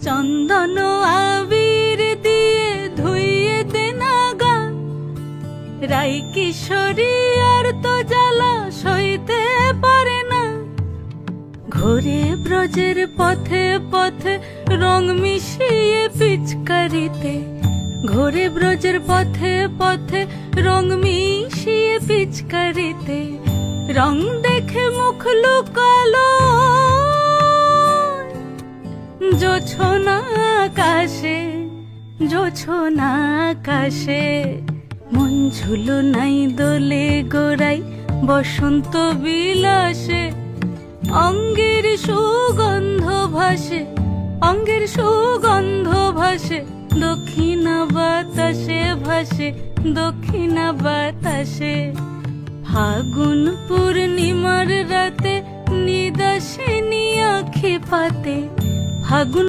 চন্দন আবির দিয়ে ধুইয়ে দে নাগা, রাই কিশোরী আর তো জ্বালা সইতে পারে না। ঘোরে ব্রজের পথে পথে রং মিশিয়ে পিচকারিতে, ঘোরে ব্রজের পথে পথে রং মিশিয়ে পিচকারিতে, রং দেখে মুখ লুকালো জোছনা আকাশে, জোছনা আকাশে। মন ঝুলো নাই দোলে গোড়াই বসন্ত বিলাসে, অঙ্গের সুগন্ধ ভাসে, অঙ্গের সুগন্ধ ভাসে, দক্ষিণা বাতাসে ভাসে, দক্ষিণা বাতাসে। ফাগুন পূর্ণিমার রাতে নিদাসিনী আখি পাতে, ফাগুন